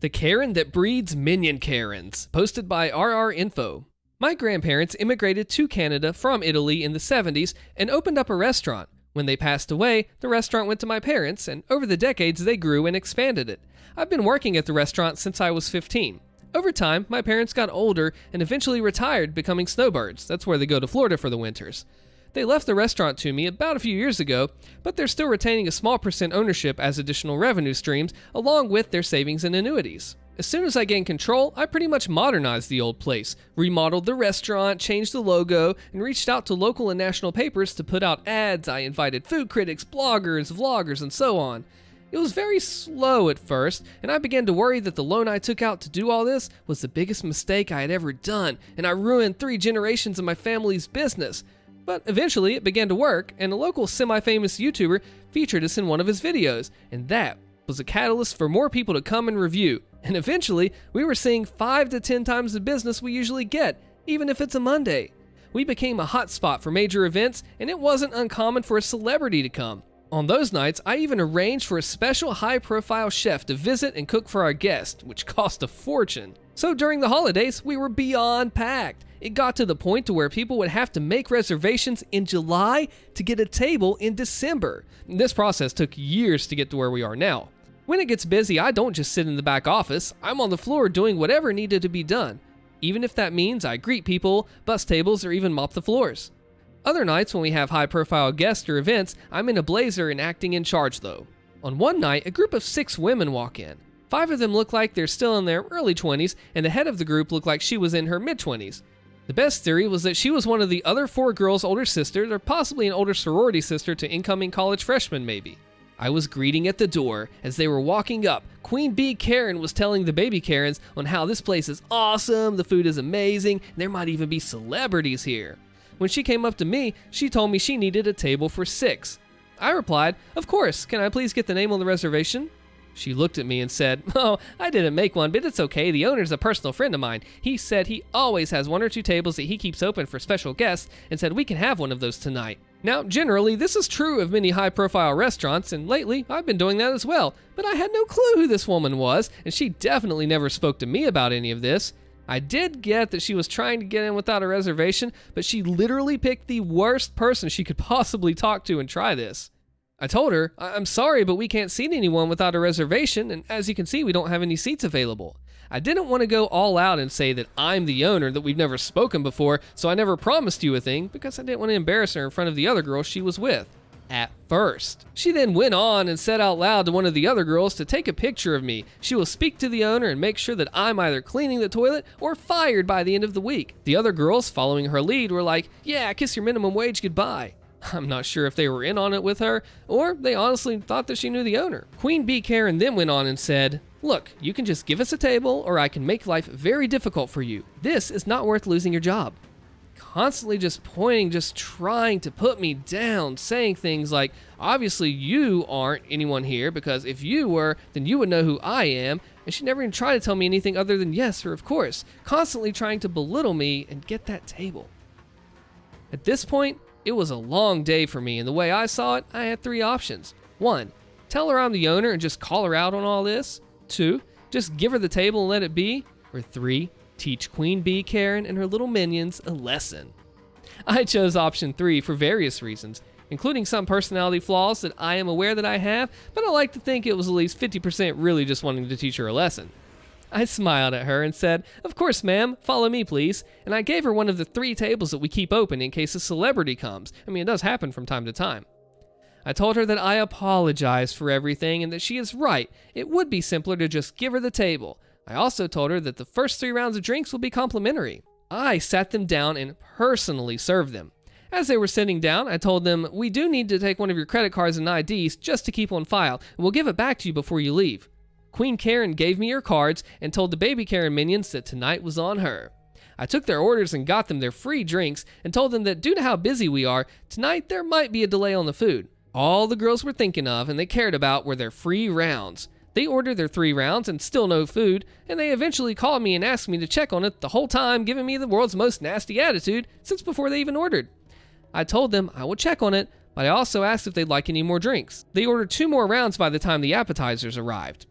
The Karen that breeds minion Karens, posted by RR Info. My grandparents immigrated to Canada from Italy in the 70s and opened up a restaurant. When they passed away, the restaurant went to my parents, and over the decades they grew and expanded it. I've been working at the restaurant since I was 15. Over time, my parents got older and eventually retired, becoming snowbirds. That's where they go to Florida for the winters. They left the restaurant to me about a few years ago, but they're still retaining a small % ownership as additional revenue streams, along with their savings and annuities. As soon as I gained control, I pretty much modernized the old place, remodeled the restaurant, changed the logo, and reached out to local and national papers to put out ads. I invited food critics, bloggers, vloggers, and so on. It was very slow at first, and I began to worry that the loan I took out to do all this was the biggest mistake I had ever done, and I ruined 3 generations of my family's business. But eventually it began to work, and a local semi-famous YouTuber featured us in one of his videos, and that was a catalyst for more people to come and review. And eventually, we were seeing 5 to 10 times the business we usually get, even if it's a Monday. We became a hotspot for major events, and it wasn't uncommon for a celebrity to come. On those nights, I even arranged for a special high-profile chef to visit and cook for our guests, which cost a fortune. So during the holidays, we were beyond packed. It got to the point to where people would have to make reservations in July to get a table in December. This process took years to get to where we are now. When it gets busy, I don't just sit in the back office. I'm on the floor doing whatever needed to be done, even if that means I greet people, bus tables, or even mop the floors. Other nights when we have high-profile guests or events, I'm in a blazer and acting in charge though. On one night, a group of 6 women walk in. 5 of them look like they're still in their early 20s, and the head of the group looked like she was in her mid-20s. The best theory was that she was one of the other 4 girls' older sisters, or possibly an older sorority sister to incoming college freshmen maybe. I was greeting at the door. As they were walking up, Queen Bee Karen was telling the baby Karens on how this place is awesome, the food is amazing, and there might even be celebrities here. When she came up to me, she told me she needed a table for 6. I replied, "Of course, can I please get the name on the reservation?" She looked at me and said, "Oh, I didn't make one, but it's okay. The owner's a personal friend of mine. He said he always has 1 or 2 tables that he keeps open for special guests and said we can have one of those tonight." Now, generally, this is true of many high-profile restaurants, and lately, I've been doing that as well, but I had no clue who this woman was, and she definitely never spoke to me about any of this. I did get that she was trying to get in without a reservation, but she literally picked the worst person she could possibly talk to and try this. I told her, "I'm sorry, but we can't seat anyone without a reservation, and as you can see, we don't have any seats available." I didn't want to go all out and say that I'm the owner, that we've never spoken before, so I never promised you a thing, because I didn't want to embarrass her in front of the other girls she was with. At first. She then went on and said out loud to one of the other girls to take a picture of me. She will speak to the owner and make sure that I'm either cleaning the toilet or fired by the end of the week. The other girls, following her lead, were like, "Yeah, kiss your minimum wage goodbye." I'm not sure if they were in on it with her, or they honestly thought that she knew the owner. Queen Bee Karen then went on and said, "Look, you can just give us a table, or I can make life very difficult for you. This is not worth losing your job." Constantly just pointing, just trying to put me down, saying things like, "Obviously you aren't anyone here, because if you were, then you would know who I am," and she never even tried to tell me anything other than yes or of course, constantly trying to belittle me and get that table. At this point, it was a long day for me, and the way I saw it, I had 3 options. 1, tell her I'm the owner and just call her out on all this. 2, just give her the table and let it be. Or 3, teach Queen Bee Karen and her little minions a lesson. I chose option 3 for various reasons, including some personality flaws that I am aware that I have, but I like to think it was at least 50% really just wanting to teach her a lesson. I smiled at her and said, "Of course, ma'am, follow me, please," and I gave her one of the 3 tables that we keep open in case a celebrity comes. I mean, it does happen from time to time. I told her that I apologized for everything and that she is right. It would be simpler to just give her the table. I also told her that the first 3 rounds of drinks will be complimentary. I sat them down and personally served them. As they were sitting down, I told them, "We do need to take one of your credit cards and IDs just to keep on file, and we'll give it back to you before you leave." Queen Karen gave me her cards and told the baby Karen minions that tonight was on her. I took their orders and got them their free drinks and told them that due to how busy we are, tonight there might be a delay on the food. All the girls were thinking of and they cared about were their free rounds. They ordered their 3 rounds and still no food, and they eventually called me and asked me to check on it, the whole time giving me the world's most nasty attitude since before they even ordered. I told them I would check on it, but I also asked if they'd like any more drinks. They ordered 2 more rounds by the time the appetizers arrived.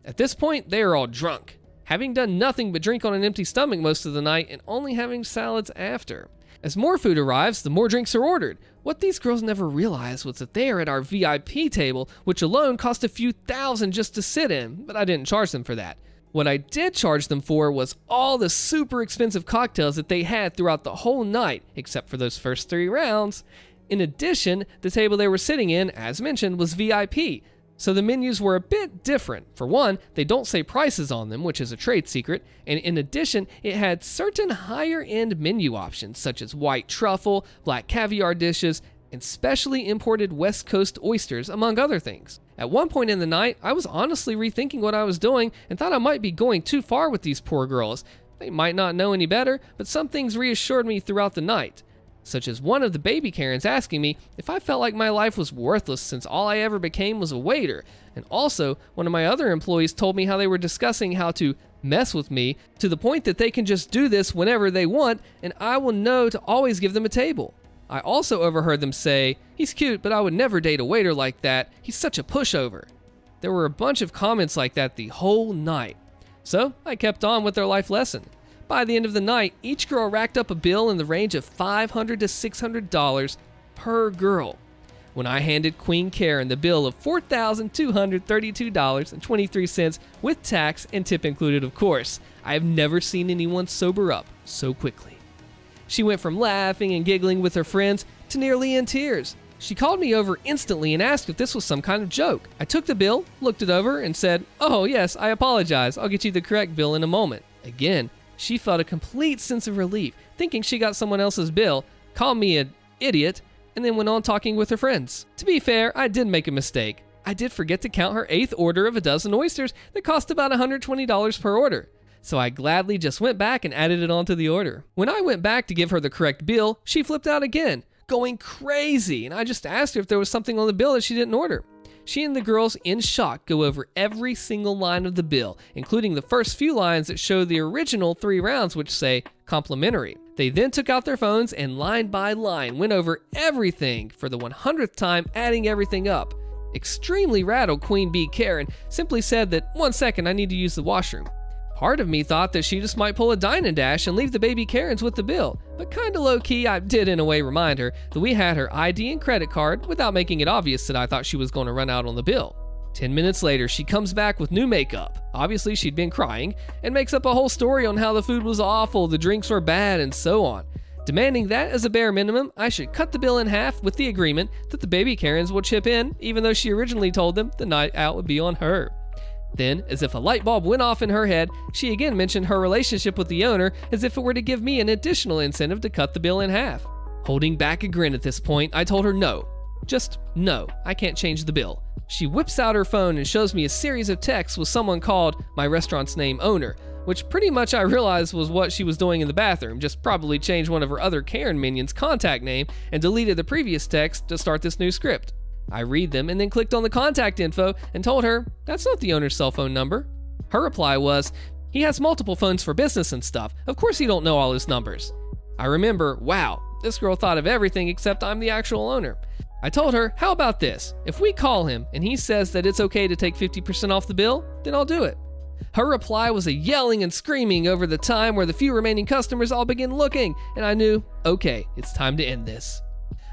At this point, they are all drunk, having done nothing but drink on an empty stomach most of the night and only having salads after. As more food arrives, the more drinks are ordered. What these girls never realized was that they are at our VIP table, which alone cost a few thousand just to sit in, but I didn't charge them for that. What I did charge them for was all the super expensive cocktails that they had throughout the whole night, except for those first 3 rounds. In addition, the table they were sitting in, as mentioned, was VIP, so the menus were a bit different. For one, they don't say prices on them, which is a trade secret, and in addition, it had certain higher-end menu options, such as white truffle, black caviar dishes, and specially imported West Coast oysters, among other things. At one point in the night, I was honestly rethinking what I was doing and thought I might be going too far with these poor girls. They might not know any better, but some things reassured me throughout the night, such as one of the baby Karens asking me if I felt like my life was worthless since all I ever became was a waiter, and also one of my other employees told me how they were discussing how to mess with me to the point that they can just do this whenever they want and I will know to always give them a table. I also overheard them say, "He's cute, but I would never date a waiter like that. He's such a pushover." There were a bunch of comments like that the whole night. So I kept on with their life lesson. By the end of the night, each girl racked up a bill in the range of $500 to $600 per girl. When I handed Queen Karen the bill of $4,232.23 with tax and tip included, of course, I have never seen anyone sober up so quickly. She went from laughing and giggling with her friends to nearly in tears. She called me over instantly and asked if this was some kind of joke. I took the bill, looked it over, and said, "Oh yes, I apologize. I'll get you the correct bill in a moment." Again, she felt a complete sense of relief, thinking she got someone else's bill, called me an idiot, and then went on talking with her friends. To be fair, I did make a mistake. I did forget to count her 8th order of a dozen oysters that cost about $120 per order. So I gladly just went back and added it onto the order. When I went back to give her the correct bill, she flipped out again, going crazy, and I just asked her if there was something on the bill that she didn't order. She and the girls, in shock, go over every single line of the bill, including the first few lines that show the original 3 rounds, which say complimentary. They then took out their phones and line by line went over everything for the 100th time, adding everything up. Extremely rattled, Queen Bee Karen simply said that, "1 second, I need to use the washroom." Part of me thought that she just might pull a dine and dash and leave the baby Karens with the bill, but kinda low-key I did in a way remind her that we had her ID and credit card without making it obvious that I thought she was going to run out on the bill. 10 minutes later, she comes back with new makeup. Obviously she'd been crying, and makes up a whole story on how the food was awful, the drinks were bad, and so on, demanding that as a bare minimum, I should cut the bill in half with the agreement that the baby Karens will chip in, even though she originally told them the night out would be on her. Then, as if a light bulb went off in her head, she again mentioned her relationship with the owner as if it were to give me an additional incentive to cut the bill in half. Holding back a grin at this point, I told her no. Just no, I can't change the bill. She whips out her phone and shows me a series of texts with someone called my restaurant's name owner, which pretty much I realized was what she was doing in the bathroom, just probably changed one of her other Karen minions' contact name and deleted the previous text to start this new script. I read them and then clicked on the contact info and told her that's not the owner's cell phone number. Her reply was, "He has multiple phones for business and stuff. Of course he don't know all his numbers." I remember, wow, this girl thought of everything except I'm the actual owner. I told her, how about this? If we call him and he says that it's okay to take 50% off the bill, then I'll do it. Her reply was a yelling and screaming over the time where the few remaining customers all began looking, and I knew, okay, it's time to end this.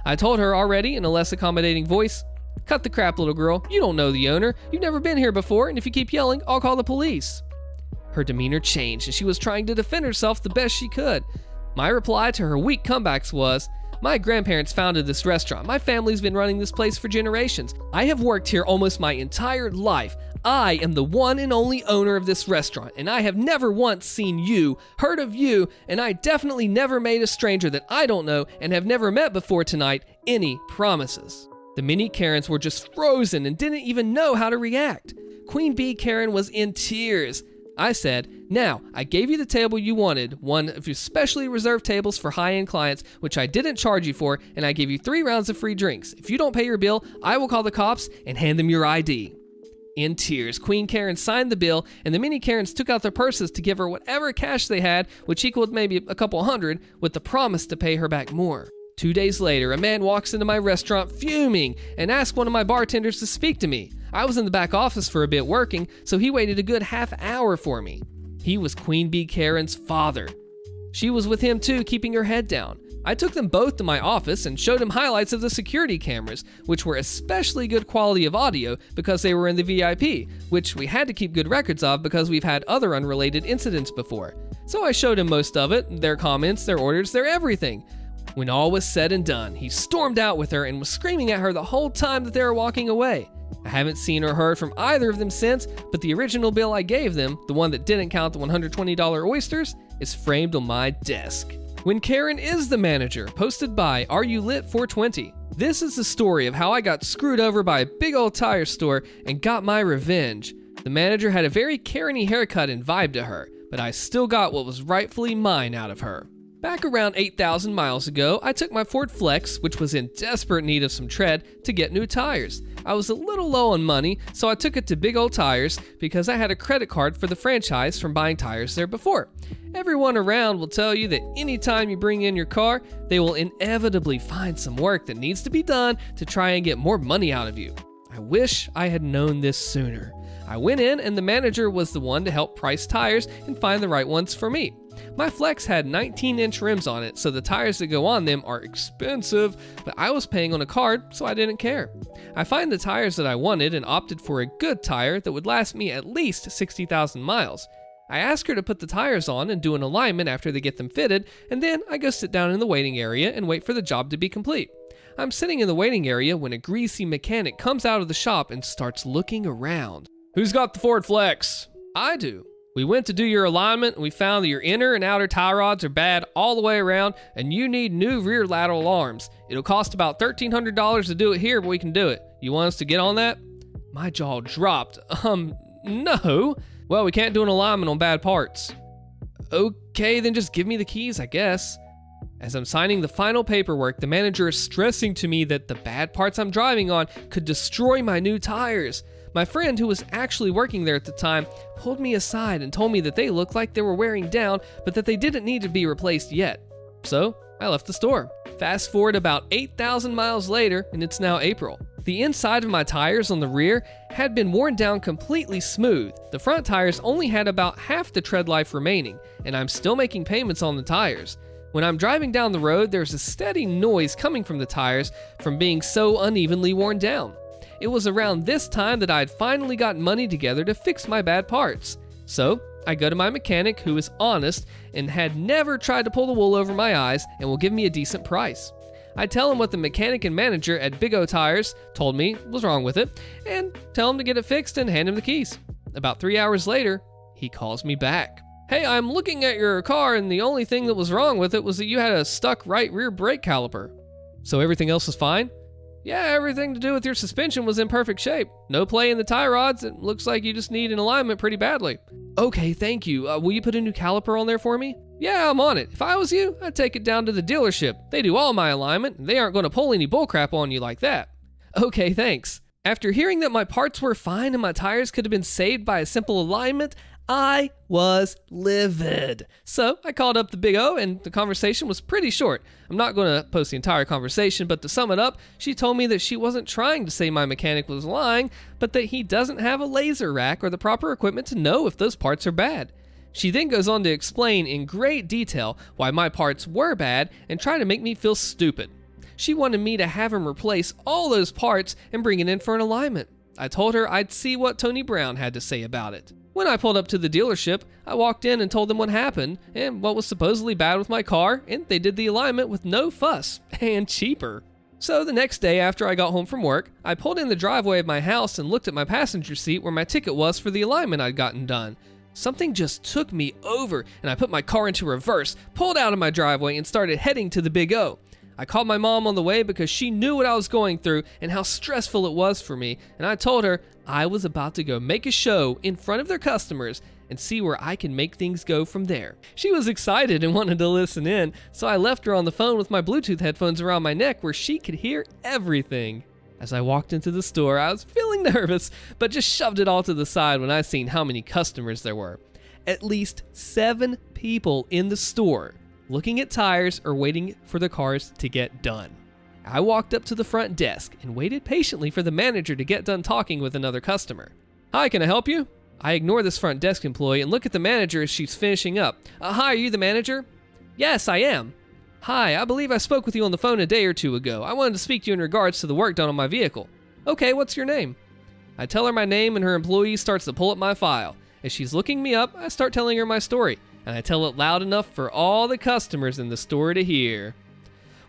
I told her already in a less accommodating voice, "Cut the crap, little girl. You don't know the owner. You've never been here before, and if you keep yelling, I'll call the police." Her demeanor changed, and she was trying to defend herself the best she could. My reply to her weak comebacks was, "My grandparents founded this restaurant. My family's been running this place for generations. I have worked here almost my entire life. I am the one and only owner of this restaurant, and I have never once seen you, heard of you, and I definitely never made a stranger that I don't know and have never met before tonight any promises." The mini Karens were just frozen and didn't even know how to react. Queen Bee Karen was in tears. I said, "Now, I gave you the table you wanted, one of your specially reserved tables for high-end clients, which I didn't charge you for, and I gave you 3 rounds of free drinks. If you don't pay your bill, I will call the cops and hand them your ID." In tears, Queen Karen signed the bill, and the mini Karens took out their purses to give her whatever cash they had, which equaled maybe a couple hundred, with the promise to pay her back more. 2 days later, a man walks into my restaurant fuming and asks one of my bartenders to speak to me. I was in the back office for a bit working, so he waited a good half hour for me. He was Queen Bee Karen's father. She was with him too, keeping her head down. I took them both to my office and showed him highlights of the security cameras, which were especially good quality of audio because they were in the VIP, which we had to keep good records of because we've had other unrelated incidents before. So I showed him most of it, their comments, their orders, their everything. When all was said and done, he stormed out with her and was screaming at her the whole time that they were walking away. I haven't seen or heard from either of them since, but the original bill I gave them, the one that didn't count the $120 oysters, is framed on my desk. When Karen is the manager, posted by Are You Lit 420. This is the story of how I got screwed over by a big old tire store and got my revenge. The manager had a very Karen-y haircut and vibe to her, but I still got what was rightfully mine out of her. Back around 8,000 miles ago, I took my Ford Flex, which was in desperate need of some tread, to get new tires. I was a little low on money, so I took it to Big Old Tires because I had a credit card for the franchise from buying tires there before. Everyone around will tell you that anytime you bring in your car, they will inevitably find some work that needs to be done to try and get more money out of you. I wish I had known this sooner. I went in and the manager was the one to help price tires and find the right ones for me. My Flex had 19-inch rims on it, so the tires that go on them are expensive, but I was paying on a card, so I didn't care. I found the tires that I wanted and opted for a good tire that would last me at least 60,000 miles. I asked her to put the tires on and do an alignment after they get them fitted, and then I go sit down in the waiting area and wait for the job to be complete. I'm sitting in the waiting area when a greasy mechanic comes out of the shop and starts looking around. "Who's got the Ford Flex?" "I do. We went to do your alignment and we found that your inner and outer tie rods are bad all the way around and you need new rear lateral arms. It'll cost about $1,300 to do it here, but we can do it. You want us to get on that?" My jaw dropped. No. "Well, we can't do an alignment on bad parts." "Okay, then just give me the keys, I guess." As I'm signing the final paperwork, the manager is stressing to me that the bad parts I'm driving on could destroy my new tires. My friend, who was actually working there at the time, pulled me aside and told me that they looked like they were wearing down, but that they didn't need to be replaced yet. So I left the store. Fast forward about 8,000 miles later, and it's now April. The inside of my tires on the rear had been worn down completely smooth. The front tires only had about half the tread life remaining, and I'm still making payments on the tires. When I'm driving down the road, there's a steady noise coming from the tires from being so unevenly worn down. It was around this time that I had finally gotten money together to fix my bad parts. So I go to my mechanic, who is honest and had never tried to pull the wool over my eyes and will give me a decent price. I tell him what the mechanic and manager at Big O Tires told me was wrong with it and tell him to get it fixed and hand him the keys. About 3 hours later, he calls me back. "Hey, I'm looking at your car and the only thing that was wrong with it was that you had a stuck right rear brake caliper." "So everything else was fine?" "Yeah, everything to do with your suspension was in perfect shape. No play in the tie rods. It looks like you just need an alignment pretty badly." "Okay, thank you. Will you put a new caliper on there for me?" "Yeah, I'm on it. If I was you, I'd take it down to the dealership. They do all my alignment, and they aren't going to pull any bullcrap on you like that." "Okay, thanks." After hearing that my parts were fine and my tires could have been saved by a simple alignment, I was livid. So I called up the Big O and the conversation was pretty short. I'm not going to post the entire conversation, but to sum it up, she told me that she wasn't trying to say my mechanic was lying, but that he doesn't have a laser rack or the proper equipment to know if those parts are bad. She then goes on to explain in great detail why my parts were bad and try to make me feel stupid. She wanted me to have him replace all those parts and bring it in for an alignment. I told her I'd see what Tony Brown had to say about it. When I pulled up to the dealership, I walked in and told them what happened and what was supposedly bad with my car, and they did the alignment with no fuss and cheaper. So the next day after I got home from work, I pulled in the driveway of my house and looked at my passenger seat where my ticket was for the alignment I'd gotten done. Something just took me over and I put my car into reverse, pulled out of my driveway, and started heading to the Big O. I called my mom on the way because she knew what I was going through and how stressful it was for me, and I told her I was about to go make a show in front of their customers and see where I can make things go from there. She was excited and wanted to listen in, so I left her on the phone with my Bluetooth headphones around my neck where she could hear everything. As I walked into the store, I was feeling nervous, but just shoved it all to the side when I seen how many customers there were. At least 7 people in the store looking at tires or waiting for the cars to get done. I walked up to the front desk and waited patiently for the manager to get done talking with another customer. Hi, can I help you? I ignore this front desk employee and look at the manager as she's finishing up. Hi, are you the manager? Yes, I am. Hi, I believe I spoke with you on the phone a day or two ago. I wanted to speak to you in regards to the work done on my vehicle. Okay, what's your name? I tell her my name and her employee starts to pull up my file. As she's looking me up, I start telling her my story, and I tell it loud enough for all the customers in the store to hear.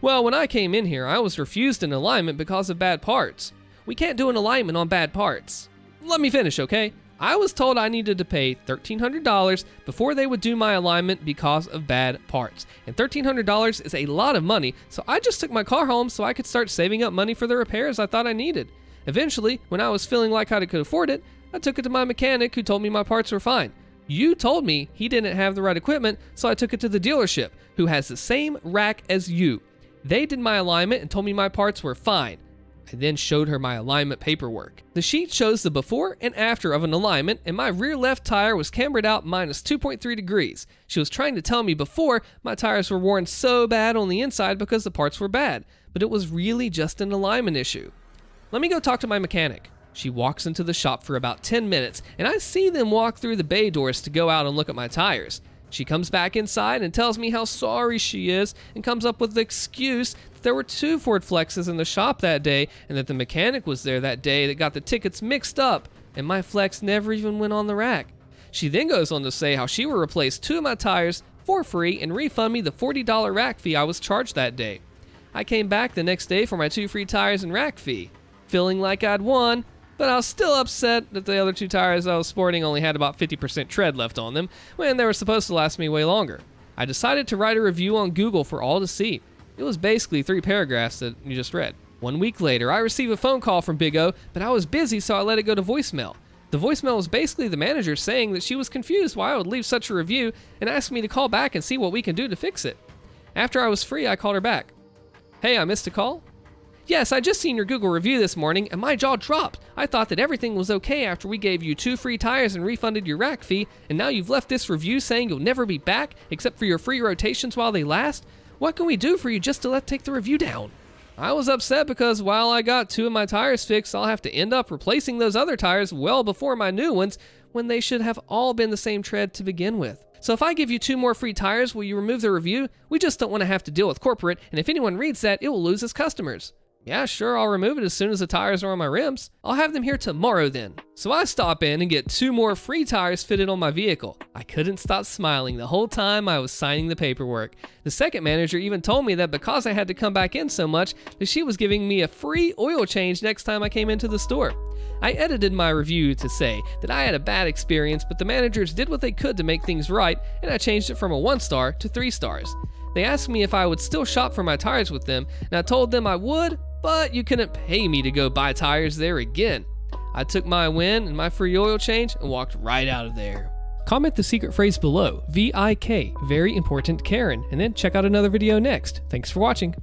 Well, when I came in here, I was refused an alignment because of bad parts. We can't do an alignment on bad parts. Let me finish, okay? I was told I needed to pay $1,300 before they would do my alignment because of bad parts. And $1,300 is a lot of money, so I just took my car home so I could start saving up money for the repairs I thought I needed. Eventually, when I was feeling like I could afford it, I took it to my mechanic who told me my parts were fine. You told me he didn't have the right equipment, so I took it to the dealership, who has the same rack as you. They did my alignment and told me my parts were fine. I then showed her my alignment paperwork. The sheet shows the before and after of an alignment, and my rear left tire was cambered out minus 2.3 degrees. She was trying to tell me before my tires were worn so bad on the inside because the parts were bad, but it was really just an alignment issue. Let me go talk to my mechanic. She walks into the shop for about 10 minutes, and I see them walk through the bay doors to go out and look at my tires. She comes back inside and tells me how sorry she is and comes up with the excuse that there were 2 Ford Flexes in the shop that day and that the mechanic was there that day that got the tickets mixed up and my Flex never even went on the rack. She then goes on to say how she will replace 2 of my tires for free and refund me the $40 rack fee I was charged that day. I came back the next day for my 2 free tires and rack fee, feeling like I'd won, but I was still upset that the other 2 tires I was sporting only had about 50% tread left on them when they were supposed to last me way longer. I decided to write a review on Google for all to see. It was basically 3 paragraphs that you just read. 1 week later, I received a phone call from Big O, but I was busy so I let it go to voicemail. The voicemail was basically the manager saying that she was confused why I would leave such a review and asked me to call back and see what we can do to fix it. After I was free, I called her back. Hey, I missed a call? Yes, I just seen your Google review this morning and my jaw dropped. I thought that everything was okay after we gave you 2 free tires and refunded your rack fee, and now you've left this review saying you'll never be back except for your free rotations while they last? What can we do for you just to take the review down? I was upset because while I got 2 of my tires fixed, I'll have to end up replacing those other tires well before my new ones when they should have all been the same tread to begin with. So if I give you 2 more free tires, will you remove the review? We just don't want to have to deal with corporate, and if anyone reads that, it will lose its customers. Yeah, sure, I'll remove it as soon as the tires are on my rims. I'll have them here tomorrow then. So I stop in and get 2 more free tires fitted on my vehicle. I couldn't stop smiling the whole time I was signing the paperwork. The second manager even told me that because I had to come back in so much, that she was giving me a free oil change next time I came into the store. I edited my review to say that I had a bad experience, but the managers did what they could to make things right, and I changed it from a 1 star to 3 stars. They asked me if I would still shop for my tires with them, and I told them I would, but you couldn't pay me to go buy tires there again. I took my win and my free oil change and walked right out of there. Comment the secret phrase below, VIK, very important Karen, and then check out another video next. Thanks for watching.